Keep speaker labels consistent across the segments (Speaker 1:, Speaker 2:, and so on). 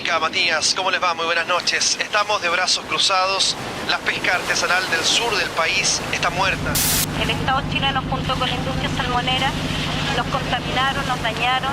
Speaker 1: Mónica, Matías, ¿cómo les va? Muy buenas noches. Estamos de brazos cruzados. La pesca artesanal del sur del país está muerta.
Speaker 2: El Estado chileno junto con la industria salmonera nos contaminaron, nos dañaron,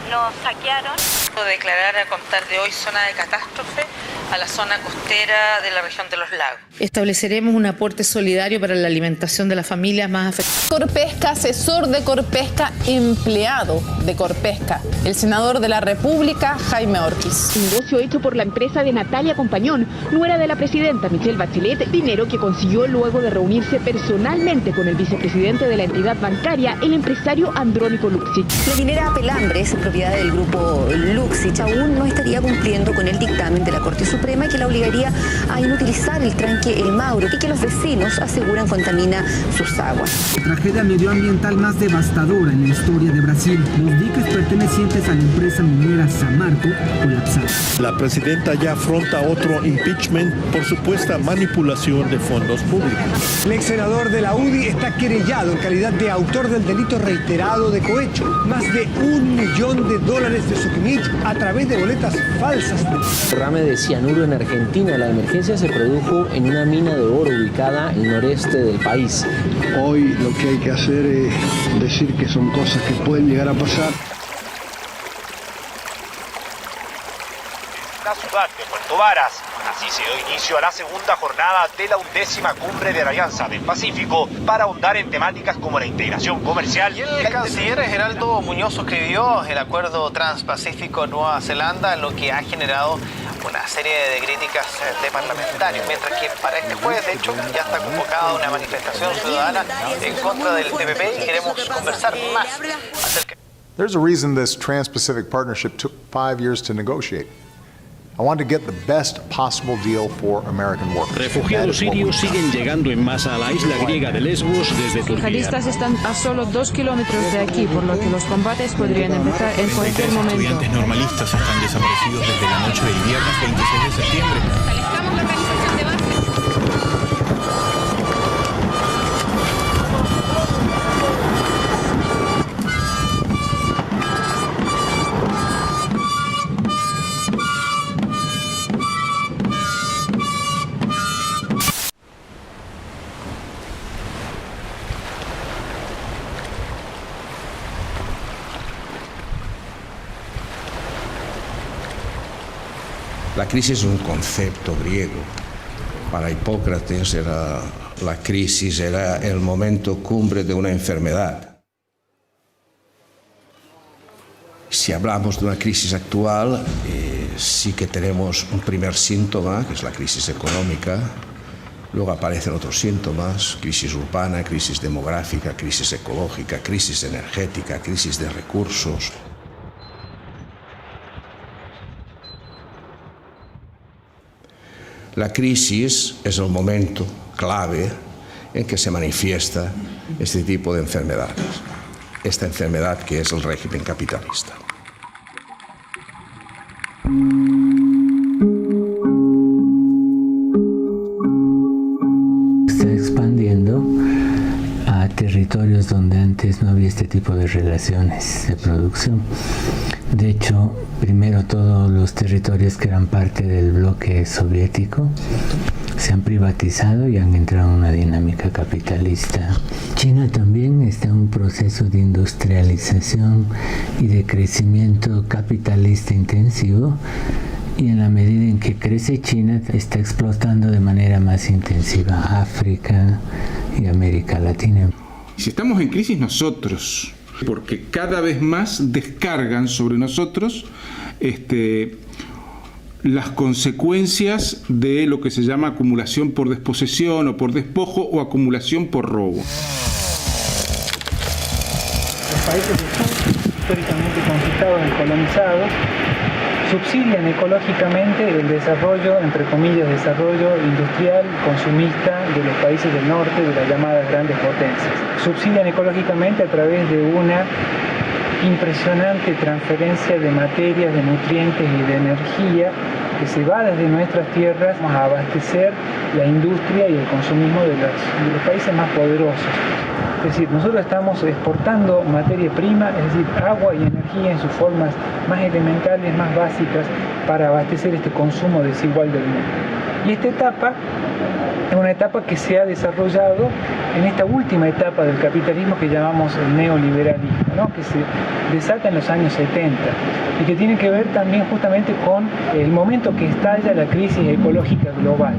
Speaker 2: nos saquearon.
Speaker 3: Declarar a contar de hoy zona de catástrofe a la zona costera de la región de los lagos.
Speaker 4: Estableceremos un aporte solidario para la alimentación de las familias más afectadas.
Speaker 5: Corpesca, asesor de Corpesca, empleado de Corpesca. El senador de la República, Jaime Ortiz.
Speaker 6: Negocio hecho por la empresa de Natalia Compañón, nuera de la presidenta Michelle Bachelet, dinero que consiguió luego de reunirse personalmente con el vicepresidente de la entidad bancaria, el empresario Andrónico Luxich.
Speaker 7: La minera Pelambres, propiedad del grupo Luxich, aún no estaría cumpliendo con el dictamen de la Corte Suprema que la obligaría a inutilizar el tranque El Mauro y que los vecinos aseguran contamina sus aguas.
Speaker 8: La tragedia medioambiental más devastadora en la historia de Brasil. Los diques pertenecientes a la empresa minera Samarco colapsaron.
Speaker 9: La presidenta ya afronta otro impeachment por supuesta manipulación de fondos públicos.
Speaker 10: El ex senador de la UDI está querellado en calidad de autor del delito reiterado de cohecho. Más de $1 millón de Suquinich a través de boletas falsas.
Speaker 11: Derrame de cianuro en Argentina. La emergencia se produjo en una mina de oro ubicada en el noreste del país.
Speaker 12: Hoy lo que hay que hacer es decir que son cosas que pueden llegar a pasar.
Speaker 13: La ciudad de Puerto Varas. Así se dio inicio a la segunda jornada de la 11ª Cumbre de la Alianza del Pacífico para ahondar en temáticas como la integración comercial.
Speaker 14: Y el canciller Geraldo Muñoz suscribió el acuerdo transpacífico-Nueva Zelanda, lo que ha generado una serie de críticas de parlamentarios, mientras que para este jueves, de hecho, ya está convocada una manifestación ciudadana en contra del TPP y queremos conversar más acerca.
Speaker 15: There's a reason this Trans-Pacific Partnership took 5 years to negotiate. I want to get the best possible deal for American workers.
Speaker 16: Refugiados sirios siguen llegando en masa a la isla griega de Lesbos desde Turquía.
Speaker 17: Los yihadistas están a solo 2 kilómetros de aquí, por lo que los combates podrían empezar en cualquier momento.
Speaker 18: Estudiantes normalistas están desaparecidos desde la noche del viernes 26 de septiembre.
Speaker 17: Establezcamos la organización de base.
Speaker 19: La crisis es un concepto griego. Para Hipócrates la crisis era el momento cumbre de una enfermedad. Si hablamos de una crisis actual, sí que tenemos un primer síntoma, que es la crisis económica. Luego aparecen otros síntomas: crisis urbana, crisis demográfica, crisis ecológica, crisis energética, crisis de recursos. La crisis es el momento clave en que se manifiesta este tipo de enfermedades, esta enfermedad que es el régimen capitalista.
Speaker 20: Está expandiendo a territorios donde antes no había este tipo de relaciones de producción. De hecho, primero todos los territorios que eran parte del bloque soviético se han privatizado y han entrado en una dinámica capitalista. China también está en un proceso de industrialización y de crecimiento capitalista intensivo, y en la medida en que crece China está explotando de manera más intensiva África y América Latina.
Speaker 3: Si estamos en crisis nosotros, porque cada vez más descargan sobre nosotros las consecuencias de lo que se llama acumulación por desposesión o por despojo o acumulación por robo.
Speaker 7: Los países del sur, históricamente conquistados y colonizados, subsidian ecológicamente el desarrollo, entre comillas, desarrollo industrial, consumista de los países del norte, de las llamadas grandes potencias. Subsidian ecológicamente a través de una impresionante transferencia de materias, de nutrientes y de energía que se va desde nuestras tierras a abastecer la industria y el consumismo de los países más poderosos. Es decir, nosotros estamos exportando materia prima, es decir, agua y energía en sus formas más elementales, más básicas, para abastecer este consumo desigual del mundo. Y esta etapa es una etapa que se ha desarrollado en esta última etapa del capitalismo que llamamos el neoliberalismo, ¿no? Que se desata en los años 70 y que tiene que ver también justamente con el momento que estalla la crisis ecológica global.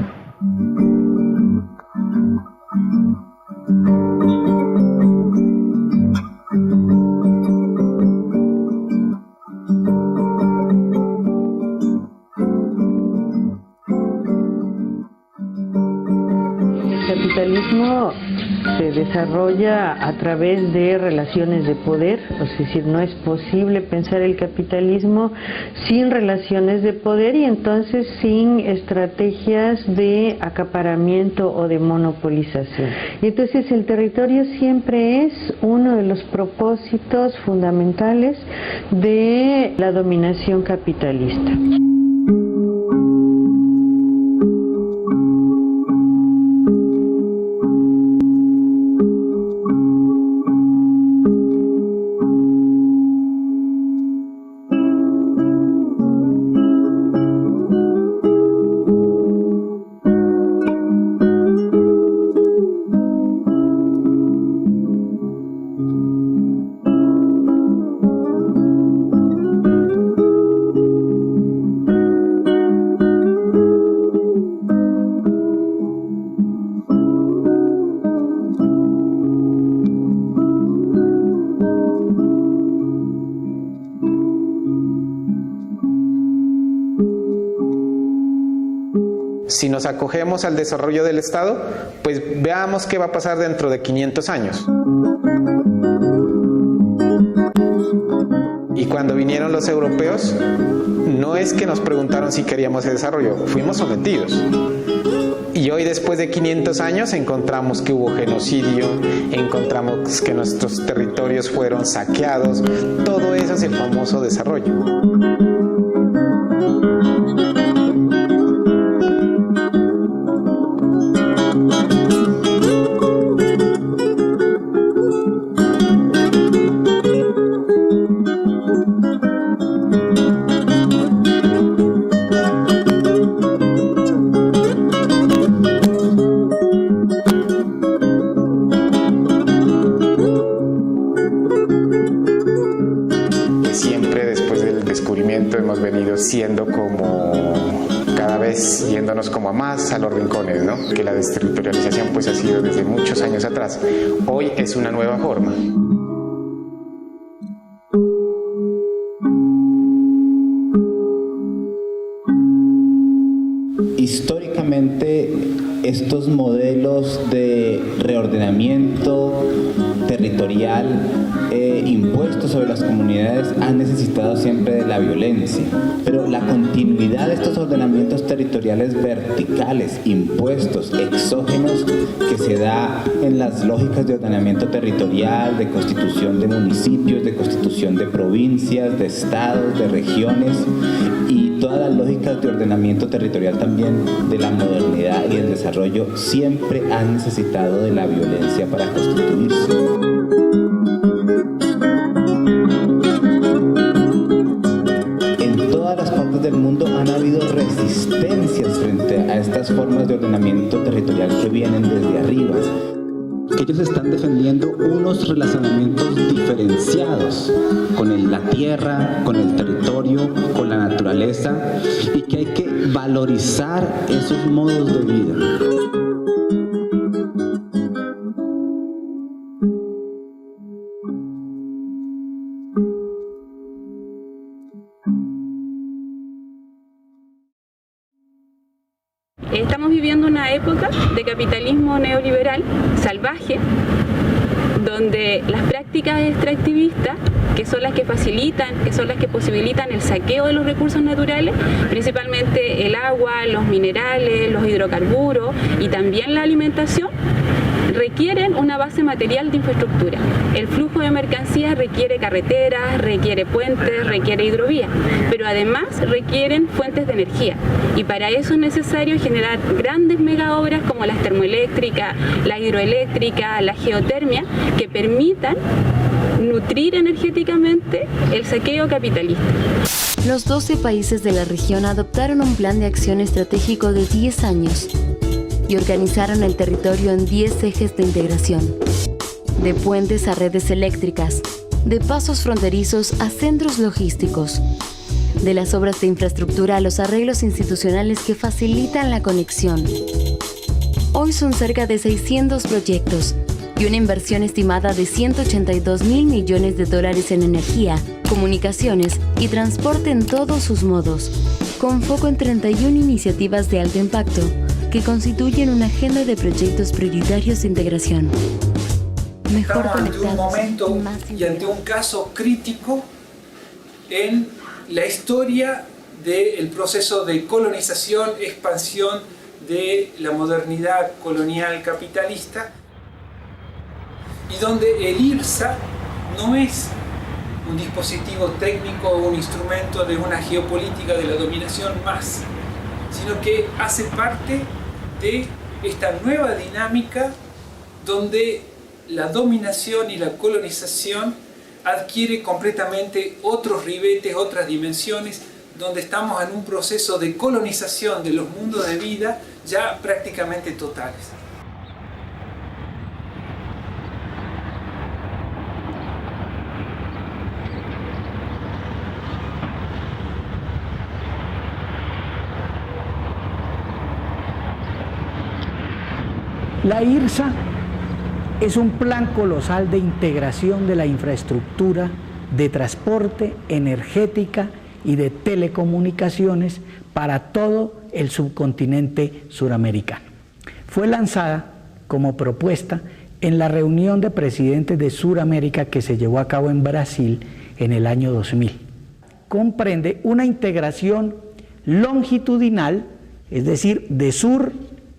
Speaker 21: El capitalismo se desarrolla a través de relaciones de poder, es decir, no es posible pensar el capitalismo sin relaciones de poder y entonces sin estrategias de acaparamiento o de monopolización. Y entonces el territorio siempre es uno de los propósitos fundamentales de la dominación capitalista.
Speaker 22: Si nos acogemos al desarrollo del Estado, pues veamos qué va a pasar dentro de 500 años. Y cuando vinieron los europeos, no es que nos preguntaron si queríamos ese desarrollo, fuimos sometidos. Y hoy, después de 500 años, encontramos que hubo genocidio, encontramos que nuestros territorios fueron saqueados. Todo eso es el famoso desarrollo. Hemos venido siendo como cada vez yéndonos como a más a los rincones, ¿no? Que la desterritorialización pues ha sido desde muchos años atrás. Hoy es una nueva forma.
Speaker 23: Históricamente, estos modelos de reordenamiento territorial impuestos sobre las comunidades han necesitado siempre de la violencia, pero la continuidad de estos ordenamientos territoriales verticales, impuestos, exógenos, que se da en las lógicas de ordenamiento territorial, de constitución de municipios, de constitución de provincias, de estados, de regiones, y todas las lógicas de ordenamiento territorial también de la modernidad y el desarrollo siempre han necesitado de la violencia para constituirse. En todas las partes del mundo han habido resistencias frente a estas formas de ordenamiento territorial que vienen desde arriba. Ellos están defendiendo unos relacionamientos diferenciados con la tierra, con el territorio, con la naturaleza, y que hay que valorizar esos modos de vida.
Speaker 24: Estamos viviendo una época de capitalismo neoliberal salvaje, donde las prácticas extractivistas, que son las que facilitan, que son las que posibilitan el saqueo de los recursos naturales, principalmente el agua, los minerales, los hidrocarburos y también la alimentación, requieren una base material de infraestructura. El flujo de mercancías requiere carreteras, requiere puentes, requiere hidrovías, pero además requieren fuentes de energía. Y para eso es necesario generar grandes megaobras como las termoeléctricas, la hidroeléctrica, la geotermia, que permitan nutrir energéticamente el saqueo capitalista.
Speaker 1: los 12 países de la región adoptaron un plan de acción estratégico de 10 años y organizaron el territorio en 10 ejes de integración, de puentes a redes eléctricas, de pasos fronterizos a centros logísticos, de las obras de infraestructura a los arreglos institucionales que facilitan la conexión. Hoy son cerca de 600 proyectos y una inversión estimada de $182.000 millones en energía, comunicaciones y transporte en todos sus modos, con foco en 31 iniciativas de alto impacto que constituyen una agenda de proyectos prioritarios de integración. Mejor
Speaker 7: Estamos ante un
Speaker 1: conectados
Speaker 7: momento y ante un caso crítico en la historia del proceso de colonización, expansión de la modernidad colonial capitalista, y donde el IRSA no es un dispositivo técnico o un instrumento de una geopolítica de la dominación más, sino que hace parte de esta nueva dinámica donde la dominación y la colonización adquiere completamente otros ribetes, otras dimensiones, donde estamos en un proceso de colonización de los mundos de vida ya prácticamente totales.
Speaker 2: La IRSA es un plan colosal de integración de la infraestructura de transporte, energética y de telecomunicaciones para todo el subcontinente suramericano. Fue lanzada como propuesta en la reunión de presidentes de Suramérica que se llevó a cabo en Brasil en el año 2000. Comprende una integración longitudinal, es decir, de sur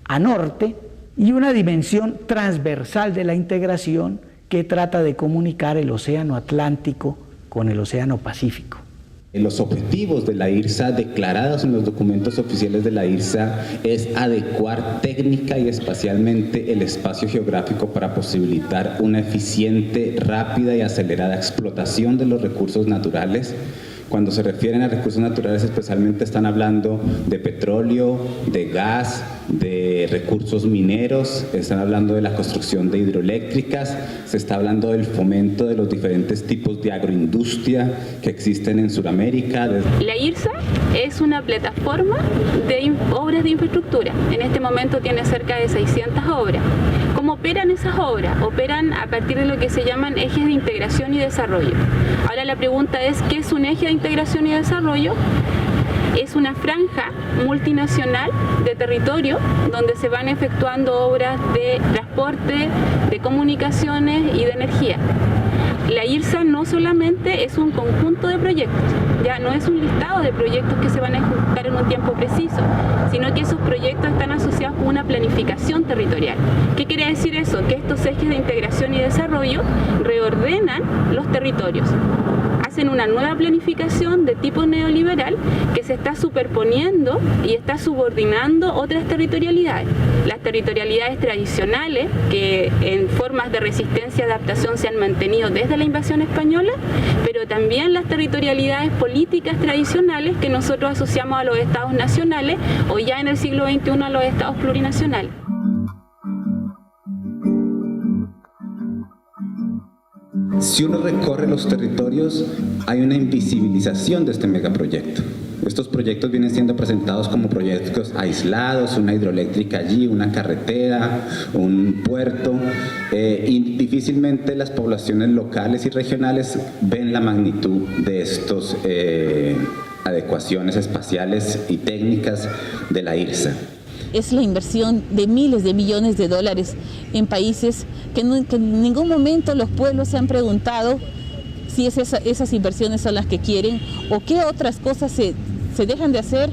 Speaker 2: a norte, y una dimensión transversal de la integración que trata de comunicar el Océano Atlántico con el Océano Pacífico.
Speaker 23: Los objetivos de la IRSA, declarados en los documentos oficiales de la IRSA, es adecuar técnica y espacialmente el espacio geográfico para posibilitar una eficiente, rápida y acelerada explotación de los recursos naturales. Cuando se refieren a recursos naturales, especialmente están hablando de petróleo, de gas, de recursos mineros, están hablando de la construcción de hidroeléctricas, se está hablando del fomento de los diferentes tipos de agroindustria que existen en Sudamérica.
Speaker 24: La IRSA es una plataforma de obras de infraestructura. En este momento tiene cerca de 600 obras. ¿Cómo operan esas obras? Operan a partir de lo que se llaman ejes de integración y desarrollo. Ahora la pregunta es, ¿qué es un eje de integración y desarrollo? Es una franja multinacional de territorio donde se van efectuando obras de transporte, de comunicaciones y de energía. La IRSA no solamente es un conjunto de proyectos, ya no es un listado de proyectos que se van a ejecutar en un tiempo preciso, sino que esos proyectos están asociados con una planificación territorial. ¿Qué quiere decir eso? Que estos ejes de integración y desarrollo reordenan los territorios. Hacen una nueva planificación de tipo neoliberal que se está superponiendo y está subordinando otras territorialidades. Las territorialidades tradicionales, que en formas de resistencia y adaptación se han mantenido desde la invasión española, pero también las territorialidades políticas tradicionales que nosotros asociamos a los estados nacionales o ya en el siglo XXI a los estados plurinacionales.
Speaker 23: Si uno recorre los territorios, hay una invisibilización de este megaproyecto. Estos proyectos vienen siendo presentados como proyectos aislados, una hidroeléctrica allí, una carretera, un puerto, y difícilmente las poblaciones locales y regionales ven la magnitud de estos adecuaciones espaciales y técnicas de la IRSA.
Speaker 4: Es la inversión de miles de millones de dólares en países que en ningún momento los pueblos se han preguntado si esas inversiones son las que quieren o qué otras cosas se dejan de hacer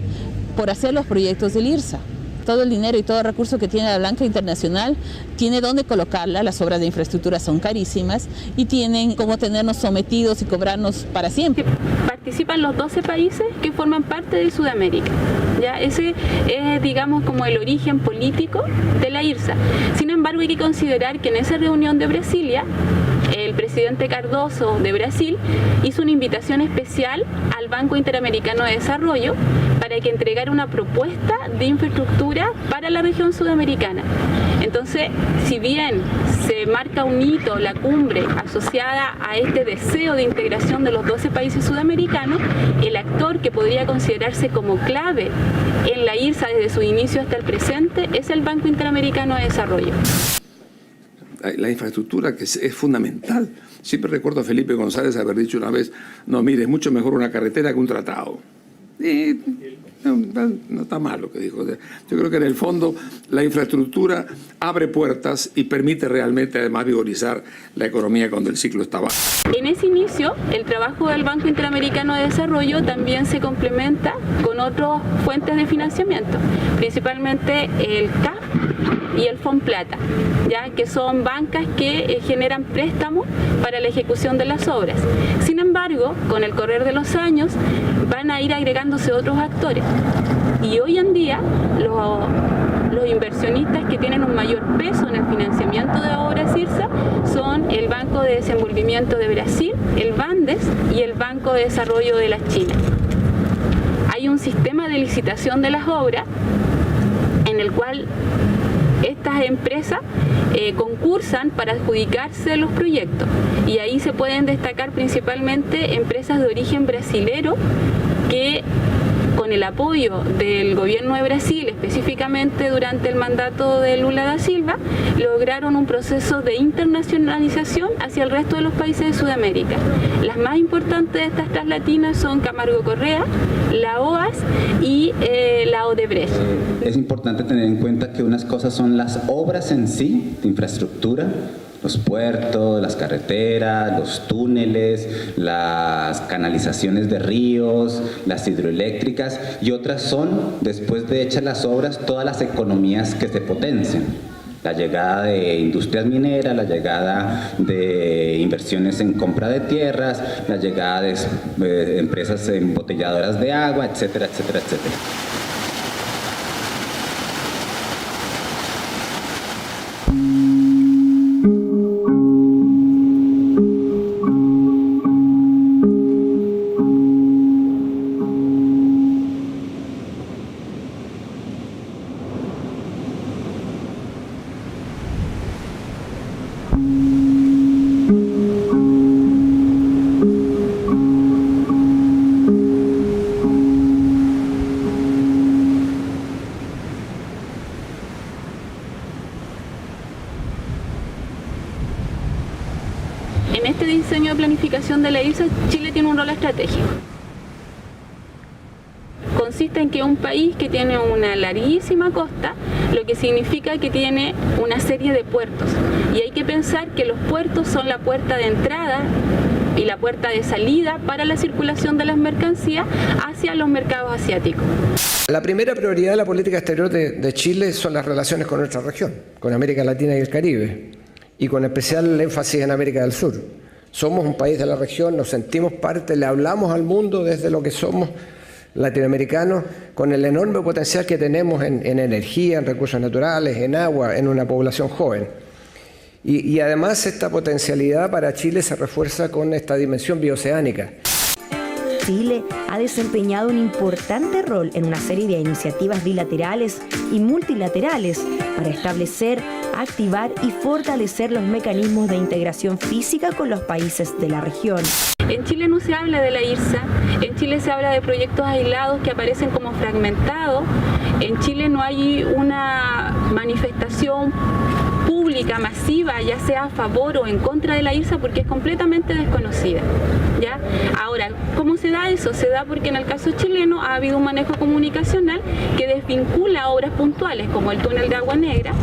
Speaker 4: por hacer los proyectos del IRSA. Todo el dinero y todo el recurso que tiene la banca internacional tiene dónde colocarla, las obras de infraestructura son carísimas y tienen cómo tenernos sometidos y cobrarnos para siempre.
Speaker 24: Participan los 12 países que forman parte de Sudamérica. ¿Ya? Ese es, digamos, como el origen político de la IRSA. Sin embargo, hay que considerar que en esa reunión de Brasilia el presidente Cardoso de Brasil hizo una invitación especial al Banco Interamericano de Desarrollo para que entregara una propuesta de infraestructura para la región sudamericana. Entonces, si bien se marca un hito, la cumbre, asociada a este deseo de integración de los 12 países sudamericanos, el actor que podría considerarse como clave en la IRSA desde su inicio hasta el presente es el Banco Interamericano de Desarrollo.
Speaker 5: La infraestructura que es fundamental. Siempre recuerdo a Felipe González haber dicho una vez, no, mire, es mucho mejor una carretera que un tratado. No está mal lo que dijo. Yo creo que en el fondo la infraestructura abre puertas y permite realmente además vigorizar la economía cuando el ciclo está bajo.
Speaker 24: En ese inicio, el trabajo del Banco Interamericano de Desarrollo también se complementa con otras fuentes de financiamiento, principalmente el CAF y el FONPLATA, ya que son bancas que generan préstamos para la ejecución de las obras. Sin embargo, con el correr de los años van a ir agregándose otros actores y hoy en día los inversionistas que tienen un mayor peso en el financiamiento de obras IRSA son el Banco de Desenvolvimiento de Brasil, el BANDES y el Banco de Desarrollo de la China. Hay un sistema de licitación de las obras en el cual estas empresas concursan para adjudicarse los proyectos y ahí se pueden destacar principalmente empresas de origen brasilero que con el apoyo del gobierno de Brasil, específicamente durante el mandato de Lula da Silva, lograron un proceso de internacionalización hacia el resto de los países de Sudamérica. Las más importantes de estas translatinas son Camargo Correa, la OAS y la Odebrecht.
Speaker 23: Es importante tener en cuenta que unas cosas son las obras en sí, de infraestructura, los puertos, las carreteras, los túneles, las canalizaciones de ríos, las hidroeléctricas, y otras son, después de hechas las obras, todas las economías que se potencian. La llegada de industrias mineras, la llegada de inversiones en compra de tierras, la llegada de empresas embotelladoras de agua, etcétera, etcétera, etcétera.
Speaker 24: En este diseño de planificación de la IRSA, Chile tiene un rol estratégico. Consiste en que un país que tiene una larguísima costa, lo que significa que tiene una serie de puertos. Y hay que pensar que los puertos son la puerta de entrada y la puerta de salida para la circulación de las mercancías hacia los mercados asiáticos.
Speaker 6: La primera prioridad de la política exterior de Chile son las relaciones con nuestra región, con América Latina y el Caribe, y con especial énfasis en América del Sur. Somos un país de la región, nos sentimos parte, le hablamos al mundo desde lo que somos latinoamericanos, con el enorme potencial que tenemos en energía, en recursos naturales, en agua, en una población joven. Y además esta potencialidad para Chile se refuerza con esta dimensión bioceánica.
Speaker 8: Chile ha desempeñado un importante rol en una serie de iniciativas bilaterales y multilaterales para establecer, activar y fortalecer los mecanismos de integración física con los países de la región.
Speaker 24: En Chile no se habla de la IRSA, en Chile se habla de proyectos aislados que aparecen como fragmentados, en Chile no hay una manifestación pública masiva, ya sea a favor o en contra de la IRSA, porque es completamente desconocida, ¿ya? Ahora, ¿cómo se da eso? Se da porque en el caso chileno ha habido un manejo comunicacional que desvincula obras puntuales como el túnel de Agua Negra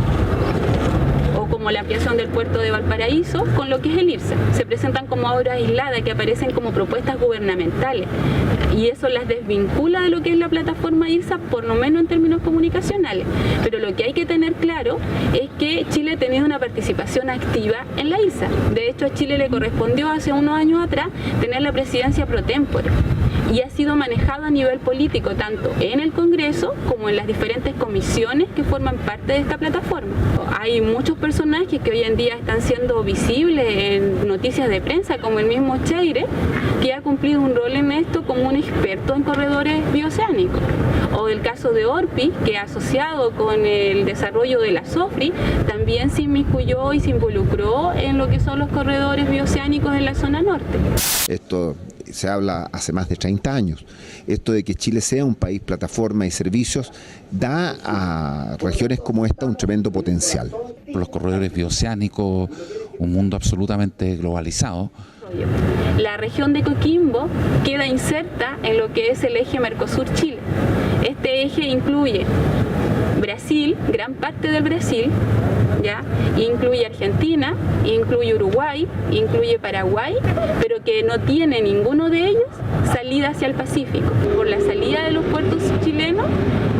Speaker 24: o como la ampliación del puerto de Valparaíso con lo que es el IRSA. Se presentan como obras aisladas que aparecen como propuestas gubernamentales y eso las desvincula de lo que es la plataforma IRSA, por lo menos en términos comunicacionales. Pero lo que hay que tener claro es que Chile ha tenido una participación activa en la IRSA. De hecho, a Chile le correspondió hace unos años atrás tener la presidencia pro tempore. y ha sido manejado a nivel político, tanto en el Congreso como en las diferentes comisiones que forman parte de esta plataforma. Hay muchos personajes que hoy en día están siendo visibles en noticias de prensa, como el mismo Cheire, que ha cumplido un rol en esto como un experto en corredores bioceánicos. O el caso de Orpi, que asociado con el desarrollo de la SOFRI, también se inmiscuyó y se involucró en lo que son los corredores bioceánicos en la zona norte.
Speaker 9: Esto se habla hace más de 30 años. Esto de que Chile sea un país plataforma y servicios da a regiones como esta un tremendo potencial.
Speaker 10: Los corredores bioceánicos, un mundo absolutamente globalizado.
Speaker 24: La región de Coquimbo queda inserta en lo que es el eje Mercosur-Chile. Este eje incluye Brasil, gran parte del Brasil, ¿ya? Incluye Argentina, incluye Uruguay, incluye Paraguay, pero que no tiene ninguno de ellos salida hacia el Pacífico. Por la salida de los puertos chilenos,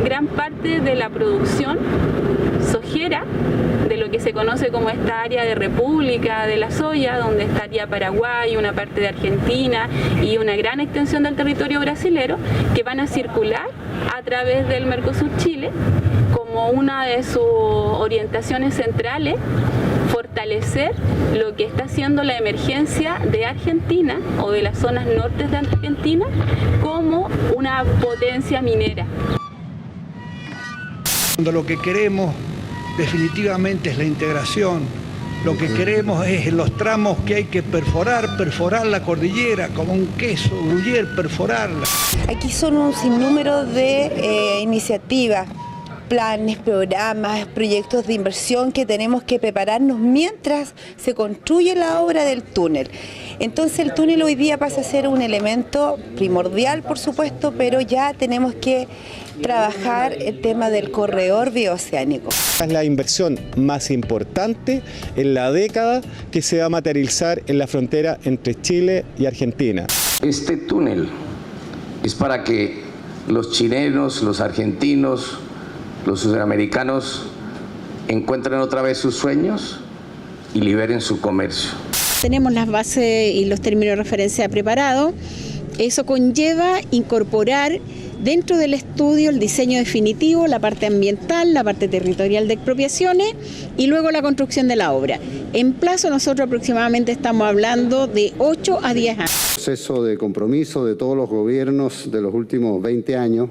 Speaker 24: gran parte de la producción sojera, de lo que se conoce como esta área de República de la Soya, donde estaría Paraguay, una parte de Argentina y una gran extensión del territorio brasilero, que van a circular a través del Mercosur-Chile como una de sus orientaciones centrales, fortalecer lo que está haciendo la emergencia de Argentina o de las zonas nortes de Argentina como una potencia minera.
Speaker 2: Cuando lo que queremos definitivamente es la integración, lo que queremos es en los tramos que hay que perforar la cordillera como un queso, gruyere, perforarla.
Speaker 11: Aquí son un sinnúmero de iniciativas, planes, programas, proyectos de inversión que tenemos que prepararnos mientras se construye la obra del túnel. Entonces el túnel hoy día pasa a ser un elemento primordial, por supuesto, pero ya tenemos que trabajar el tema del corredor bioceánico.
Speaker 12: Es la inversión más importante en la década que se va a materializar en la frontera entre Chile y Argentina.
Speaker 25: Este túnel es para que los chilenos, los argentinos, los sudamericanos encuentren otra vez sus sueños y liberen su comercio.
Speaker 26: Tenemos las bases y los términos de referencia preparados. Eso conlleva incorporar dentro del estudio el diseño definitivo, la parte ambiental, la parte territorial de expropiaciones y luego la construcción de la obra. En plazo nosotros aproximadamente estamos hablando de 8 a 10 años.
Speaker 27: Proceso de compromiso de todos los gobiernos de los últimos 20 años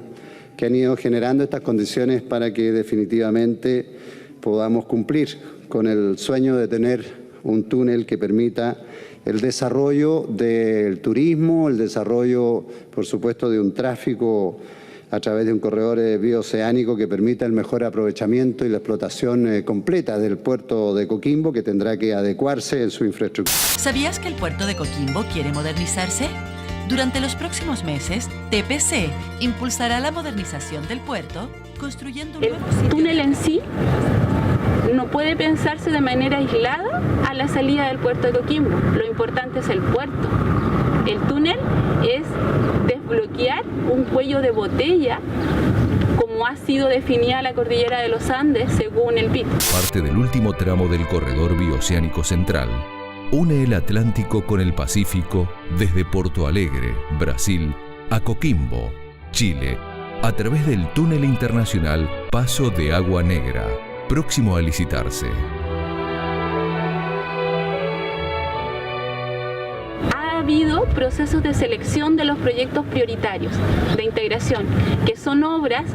Speaker 27: que han ido generando estas condiciones para que definitivamente podamos cumplir con el sueño de tener un túnel que permita el desarrollo del turismo, el desarrollo, por supuesto, de un tráfico a través de un corredor bioceánico que permita el mejor aprovechamiento y la explotación completa del puerto de Coquimbo, que tendrá que adecuarse en su infraestructura.
Speaker 28: ¿Sabías que el puerto de Coquimbo quiere modernizarse? Durante los próximos meses, TPC impulsará la modernización del puerto, construyendo un nuevo sitio.
Speaker 24: El túnel en sí no puede pensarse de manera aislada a la salida del puerto de Coquimbo. Lo importante es el puerto. El túnel es desbloquear un cuello de botella como ha sido definida la cordillera de los Andes según el PIT.
Speaker 29: Parte del último tramo del corredor bioceánico central une el Atlántico con el Pacífico desde Porto Alegre, Brasil, a Coquimbo, Chile, a través del túnel internacional Paso de Agua Negra, próximo a licitarse.
Speaker 24: Ha habido procesos de selección de los proyectos prioritarios de integración, que son obras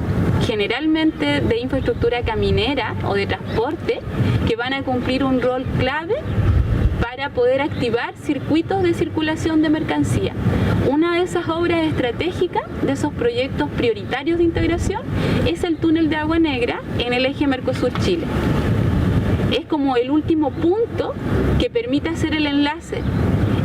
Speaker 24: generalmente de infraestructura caminera o de transporte, que van a cumplir un rol clave para poder activar circuitos de circulación de mercancía. Una de esas obras estratégicas, de esos proyectos prioritarios de integración, es el túnel de Agua Negra en el eje Mercosur-Chile. Es como el último punto que permite hacer el enlace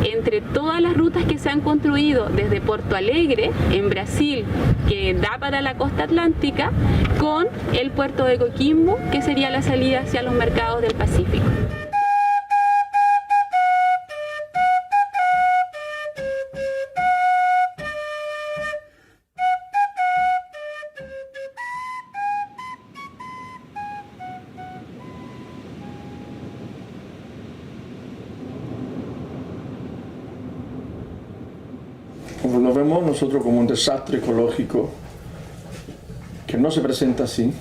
Speaker 24: entre todas las rutas que se han construido desde Porto Alegre, en Brasil, que da para la costa atlántica, con el puerto de Coquimbo, que sería la salida hacia los mercados del Pacífico.
Speaker 3: lo vemos nosotros como un desastre ecológico que no se presenta así.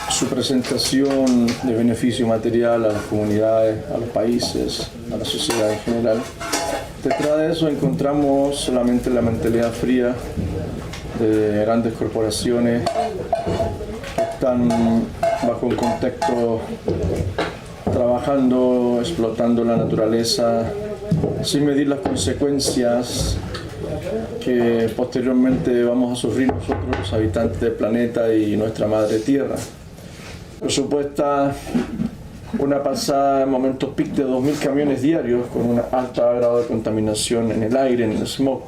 Speaker 3: Su presentación de beneficio material a las comunidades, a los países, a la sociedad en general. Detrás de eso encontramos solamente la mentalidad fría de grandes corporaciones que están bajo un contexto trabajando, explotando la naturaleza, sin medir las consecuencias que posteriormente vamos a sufrir nosotros, los habitantes del planeta y nuestra madre tierra. Por supuesto, una pasada en momentos peak de 2.000 camiones diarios con un alto grado de contaminación en el aire, en el smog,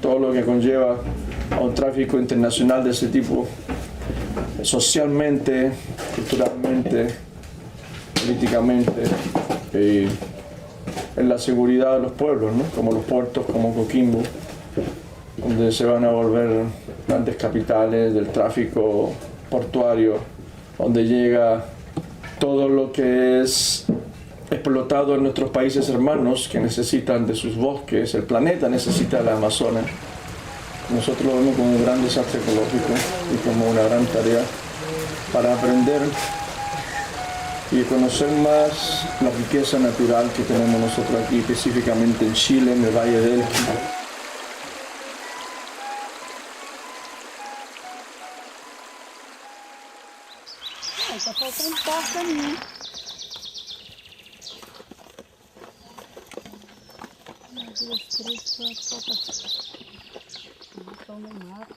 Speaker 3: todo lo que conlleva a un tráfico internacional de ese tipo, socialmente, culturalmente, políticamente, y en la seguridad de los pueblos, ¿no? Como los puertos, como Coquimbo, donde se van a volver grandes capitales del tráfico portuario, donde llega todo lo que es explotado en nuestros países hermanos que necesitan de sus bosques, el planeta necesita la Amazonas. Nosotros lo vemos como un gran desastre ecológico y como una gran tarea para aprender y conocer más la riqueza natural que tenemos nosotros aquí, específicamente en Chile, en el Valle del Elqui.
Speaker 13: Tá faltando porta a mim. 1, 2, 3, 4, falta. Então no mato.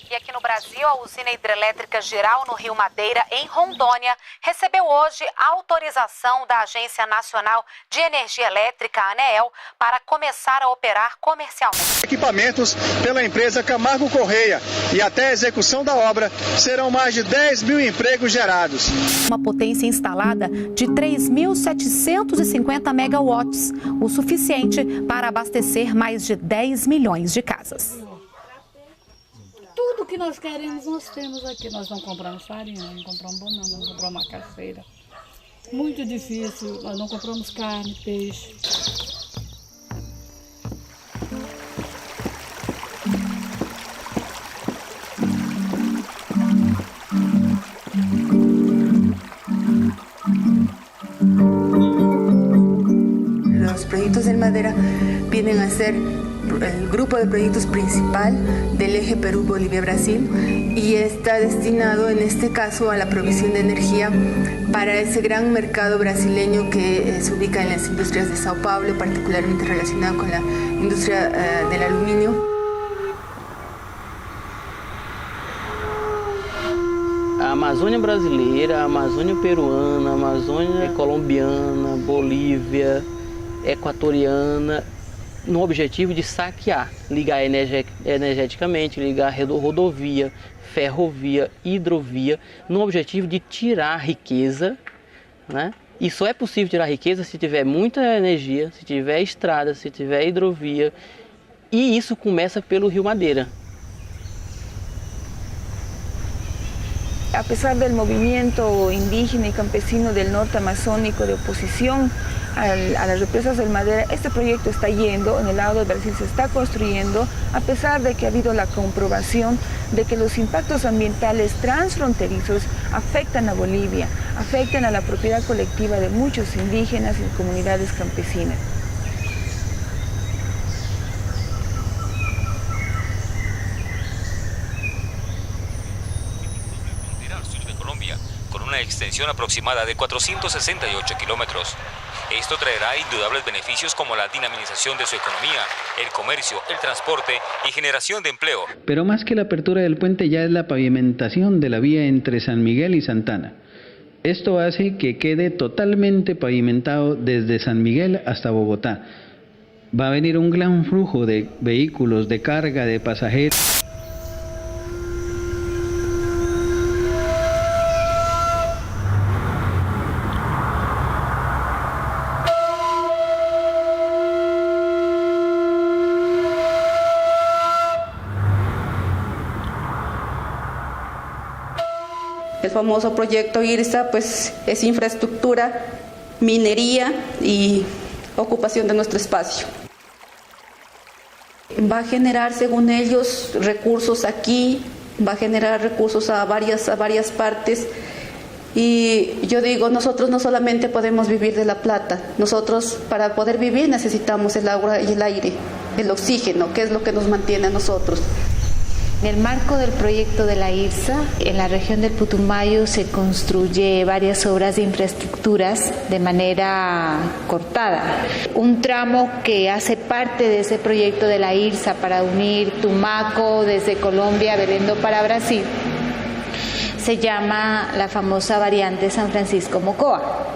Speaker 14: E aqui no Brasil, a usina hidrelétrica Geral no Rio Madeira, em Rondônia, recebeu hoje a autorização da Agência Nacional de Energia Elétrica, ANEEL, para começar a operar comercialmente.
Speaker 15: Equipamentos pela empresa Camargo Correia e até a execução da obra serão mais de 10 mil empregos gerados.
Speaker 14: Uma potência instalada de 3.750 megawatts, o suficiente para abastecer mais de 10 milhões de casas.
Speaker 13: Tudo que nós queremos, nós temos aqui. Nós não compramos farinha, não compramos banana, não compramos macaxeira. Muito difícil, nós não compramos carne, peixe.
Speaker 16: Los proyectos en madera vienen a ser el grupo de proyectos principal del eje Perú-Bolivia-Brasil y está destinado en este caso a la provisión de energía para ese gran mercado brasileño que se ubica en las industrias de Sao Paulo, particularmente relacionado con la industria del aluminio.
Speaker 17: A Amazônia brasileira, a Amazônia peruana, a Amazônia colombiana, Bolívia, equatoriana, no objetivo de saquear, ligar energeticamente, ligar rodovia, ferrovia, hidrovia, no objetivo de tirar riqueza, né? E só é possível tirar riqueza se tiver muita energia, se tiver estrada, se tiver hidrovia, e isso começa pelo Rio Madeira.
Speaker 16: A pesar del movimiento indígena y campesino del norte amazónico de oposición a las represas del Madera, este proyecto está yendo, en el lado de Brasil se está construyendo, a pesar de que ha habido la comprobación de que los impactos ambientales transfronterizos afectan a Bolivia, afectan a la propiedad colectiva de muchos indígenas y comunidades campesinas.
Speaker 18: Con una extensión aproximada de 468 kilómetros. Esto traerá indudable beneficios como la dinamización de su economía, el comercio, el transporte y generación de empleo.
Speaker 19: Pero más que la apertura del puente ya es la pavimentación de la vía entre San Miguel y Santana. Esto hace que quede totalmente pavimentado desde San Miguel hasta Bogotá. Va a venir un gran flujo de vehículos, de carga, de pasajeros.
Speaker 1: El famoso proyecto IRSA pues es infraestructura, minería y ocupación de nuestro espacio. Va a generar, según ellos, recursos aquí, va a generar recursos a varias partes. Y yo digo, nosotros no solamente podemos vivir de la plata, nosotros para poder vivir necesitamos el agua y el aire, el oxígeno, que es lo que nos mantiene a nosotros.
Speaker 4: En el marco del proyecto de la IRSA, en la región del Putumayo se construye varias obras de infraestructuras de manera cortada. Un tramo que hace parte de ese proyecto de la IRSA para unir Tumaco desde Colombia, Belendo para Brasil, se llama la famosa variante San Francisco-Mocoa.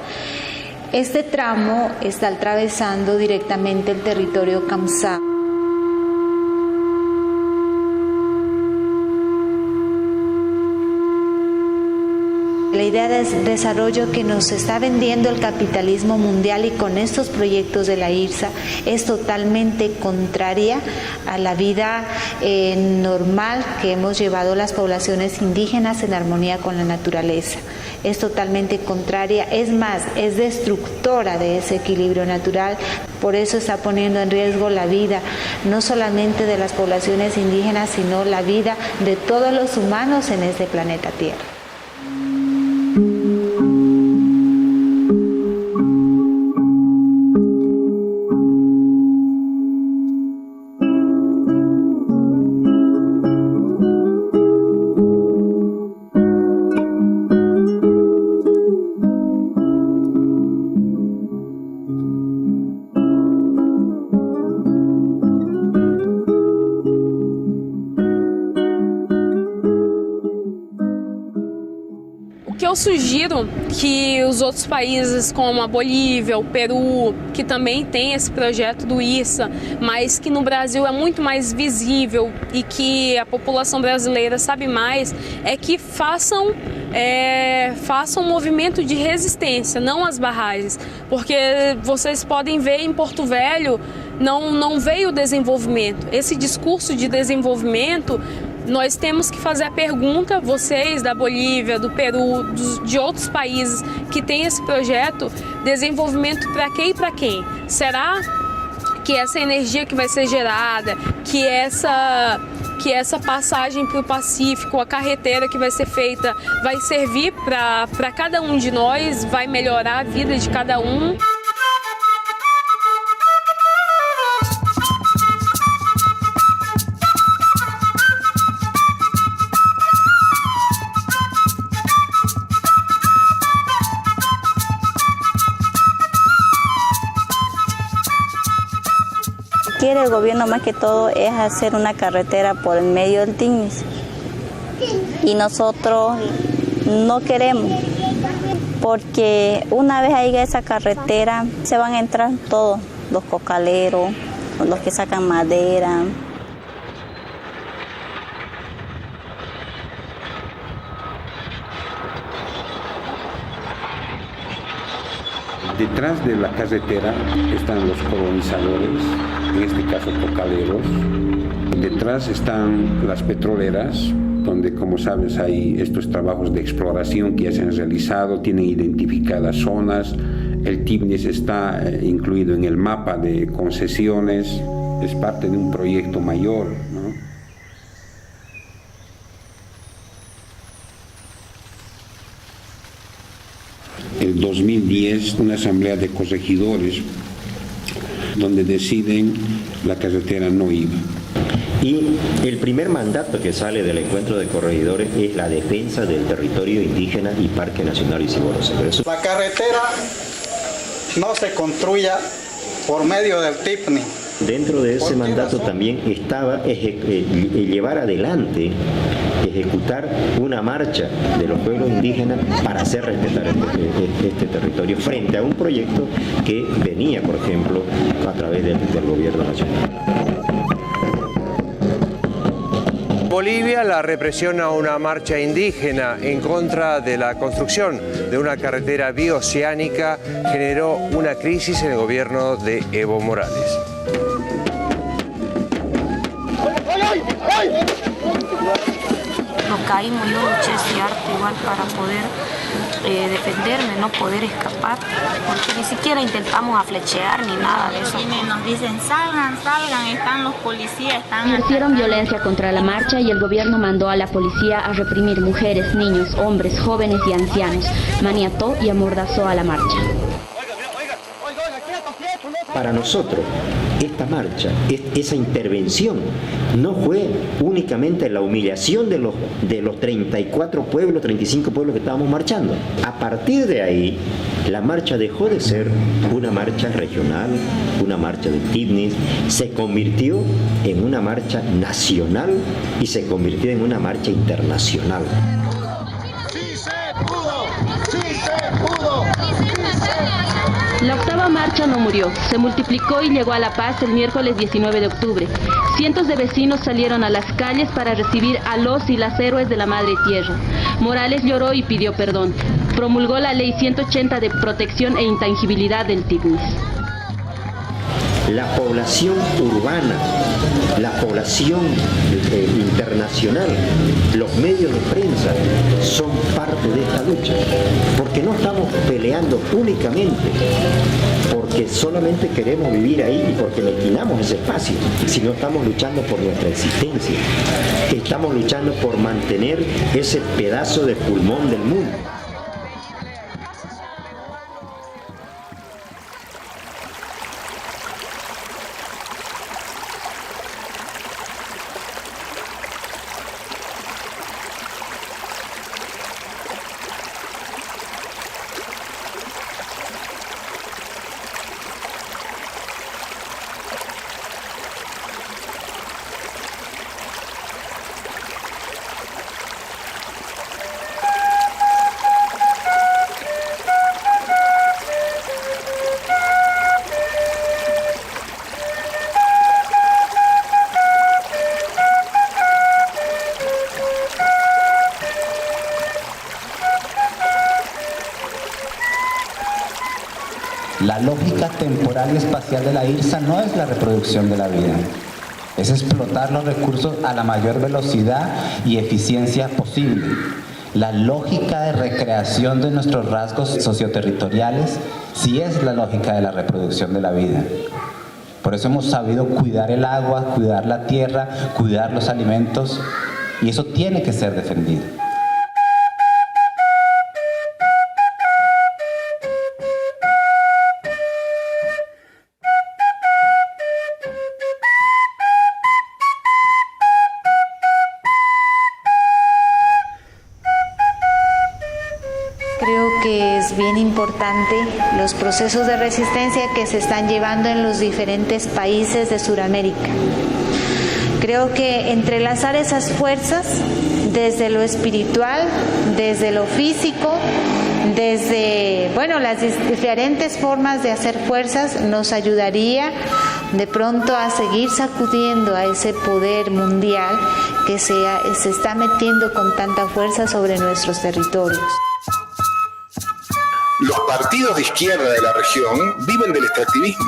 Speaker 4: Este tramo está atravesando directamente el territorio Kamsá. La idea de desarrollo que nos está vendiendo el capitalismo mundial y con estos proyectos de la IRSA es totalmente contraria a la vida normal que hemos llevado las poblaciones indígenas en armonía con la naturaleza. Es totalmente contraria, es más, es destructora de ese equilibrio natural. Por eso está poniendo en riesgo la vida, no solamente de las poblaciones indígenas, sino la vida de todos los humanos en este planeta Tierra.
Speaker 5: Eu sugiro que os outros países como a Bolívia, o Peru, que também tem esse projeto do IRSA, mas que no Brasil é muito mais visível e que a população brasileira sabe mais, é que façam um movimento de resistência, não as barragens, porque vocês podem ver em Porto Velho não veio desenvolvimento. Esse discurso de desenvolvimento, nós temos que fazer a pergunta, vocês da Bolívia, do Peru, de outros países que têm esse projeto, desenvolvimento para quê e para quem? Será que essa energia que vai ser gerada, que essa passagem para o Pacífico, a carreteira que vai ser feita, vai servir para cada um de nós, vai melhorar a vida de cada um?
Speaker 6: Quiere el gobierno más que todo es hacer una carretera por el medio del Tignis y nosotros no queremos, porque una vez haya esa carretera se van a entrar todos los cocaleros, los que sacan madera.
Speaker 7: Detrás de la carretera están los colonizadores, en este caso cocaleros. Detrás están las petroleras, donde, como sabes, hay estos trabajos de exploración que ya se han realizado, tienen identificadas zonas. El Tignis está incluido en el mapa de concesiones, es parte de un proyecto mayor, ¿no? El 2010, una asamblea de corregidores donde deciden la carretera no iba.
Speaker 20: Y el primer mandato que sale del encuentro de corregidores es la defensa del territorio indígena y Parque Nacional Isibo-Rosebedo.
Speaker 21: La carretera no se construya por medio del TIPNI.
Speaker 20: Dentro de ese mandato también estaba llevar adelante, ejecutar una marcha de los pueblos indígenas para hacer respetar este territorio frente a un proyecto que venía, por ejemplo, a través del gobierno nacional.
Speaker 22: Bolivia, la represión a una marcha indígena en contra de la construcción de una carretera bioceánica generó una crisis en el gobierno de Evo Morales.
Speaker 23: Los
Speaker 2: caímos, yo luché ese arte igual para poder defenderme, no poder escapar, porque ni siquiera intentamos aflechear ni nada de eso.
Speaker 8: Nos dicen salgan, están los policías,
Speaker 9: Ejercieron violencia contra la marcha y el gobierno mandó a la policía a reprimir mujeres, niños, hombres, jóvenes y ancianos, maniató y amordazó a la marcha.
Speaker 20: Para nosotros, esta marcha, esa intervención, no fue únicamente la humillación de los 34 pueblos, 35 pueblos que estábamos marchando. A partir de ahí, la marcha dejó de ser una marcha regional, una marcha de Tifnis, se convirtió en una marcha nacional y se convirtió en una marcha internacional.
Speaker 10: ¡Sí se pudo! ¡Sí se pudo!
Speaker 9: La octava marcha no murió, se multiplicó y llegó a La Paz el miércoles 19 de octubre. Cientos de vecinos salieron a las calles para recibir a los y las héroes de la Madre Tierra. Morales lloró y pidió perdón. Promulgó la Ley 180 de protección e intangibilidad del Tifnis.
Speaker 20: La población urbana, la población internacional, los medios de prensa son parte de esta lucha, porque no estamos peleando únicamente porque solamente queremos vivir ahí y porque destinamos ese espacio, sino estamos luchando por nuestra existencia, estamos luchando por mantener ese pedazo de pulmón del mundo.
Speaker 11: La lógica temporal y espacial de la IRSA no es la reproducción de la vida, es explotar los recursos a la mayor velocidad y eficiencia posible. La lógica de recreación de nuestros rasgos socioterritoriales sí es la lógica de la reproducción de la vida. Por eso hemos sabido cuidar el agua, cuidar la tierra, cuidar los alimentos, y eso tiene que ser defendido.
Speaker 4: Creo que es bien importante los procesos de resistencia que se están llevando en los diferentes países de Sudamérica. Creo que entrelazar esas fuerzas desde lo espiritual, desde lo físico, desde las diferentes formas de hacer fuerzas nos ayudaría de pronto a seguir sacudiendo a ese poder mundial que se está metiendo con tanta fuerza sobre nuestros territorios.
Speaker 12: Los partidos de izquierda de la región viven del extractivismo.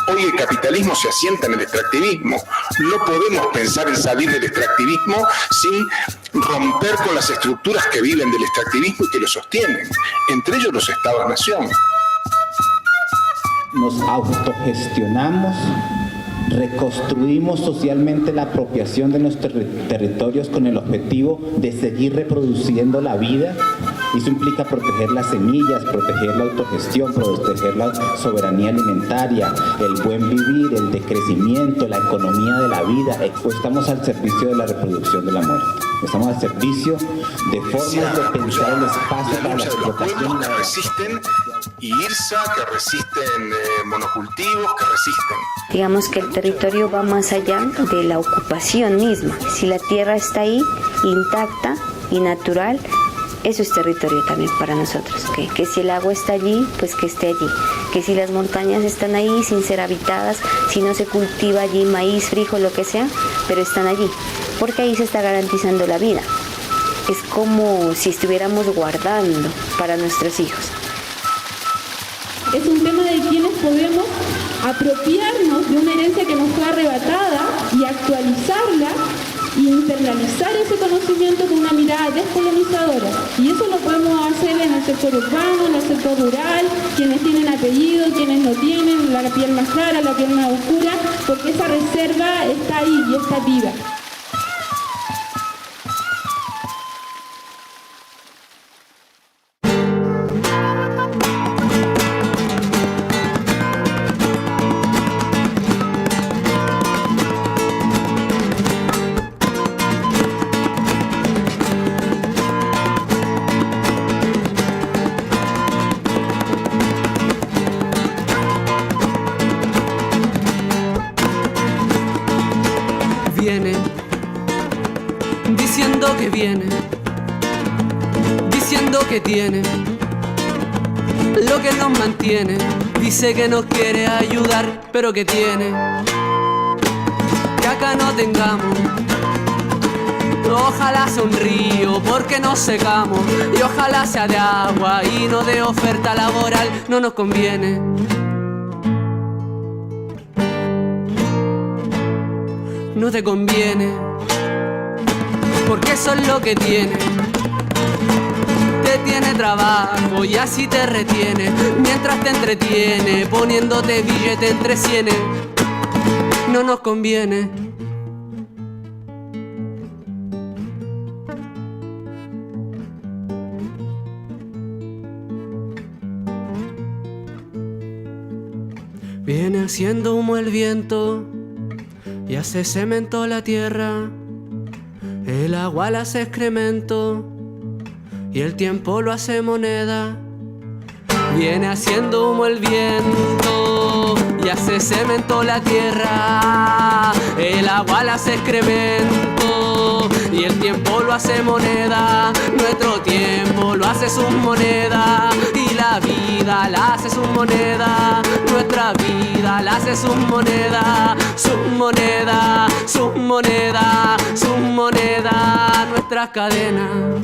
Speaker 12: Hoy el capitalismo se asienta en el extractivismo. No podemos pensar en salir del extractivismo sin romper con las estructuras que viven del extractivismo y que lo sostienen, entre ellos los Estados-nación.
Speaker 11: Nos autogestionamos, reconstruimos socialmente la apropiación de nuestros territorios con el objetivo de seguir reproduciendo la vida. Eso implica proteger las semillas, proteger la autogestión, proteger la soberanía alimentaria, el buen vivir, el decrecimiento, la economía de la vida. Estamos al servicio de la reproducción de la muerte. Estamos al servicio de formas de pensar el espacio para la explotación.
Speaker 12: Que resisten y IRSA, que resisten monocultivos, que resisten.
Speaker 23: Digamos que el territorio va más allá de la ocupación misma. Si la tierra está ahí, intacta y natural, eso es territorio también para nosotros. Que si el agua está allí, pues que esté allí. Que si las montañas están ahí sin ser habitadas, si no se cultiva allí maíz, frijol, lo que sea, pero están allí. Porque ahí se está garantizando la vida. Es como si estuviéramos guardando para nuestros hijos.
Speaker 25: Es un tema de quienes podemos apropiarnos de una herencia que nos fue arrebatada y actualizarla y internalizar ese conocimiento con una mirada descolonizadora. Y eso lo podemos hacer en el sector urbano, en el sector rural, quienes tienen apellido, quienes no tienen, la piel más clara, la piel más oscura, porque esa reserva está ahí y está viva.
Speaker 3: Diciendo que tiene lo que nos mantiene, dice que nos quiere ayudar, pero que tiene que acá no tengamos. Ojalá sea un río porque nos secamos, y ojalá sea de agua y no de oferta laboral, no nos conviene. No te conviene, porque eso es lo que tiene. Te tiene trabajo y así te retiene, mientras te entretiene, poniéndote billete entre sienes. No nos conviene. Viene haciendo humo el viento y hace cemento la tierra. El agua la hace excremento y el tiempo lo hace moneda. Viene haciendo humo el viento y hace cemento la tierra. El agua la hace excremento y el tiempo lo hace moneda. Nuestro tiempo lo hace su moneda y la vida la hace su moneda. Nuestra vida la hace su moneda, su moneda, su moneda, su moneda. Nuestras cadenas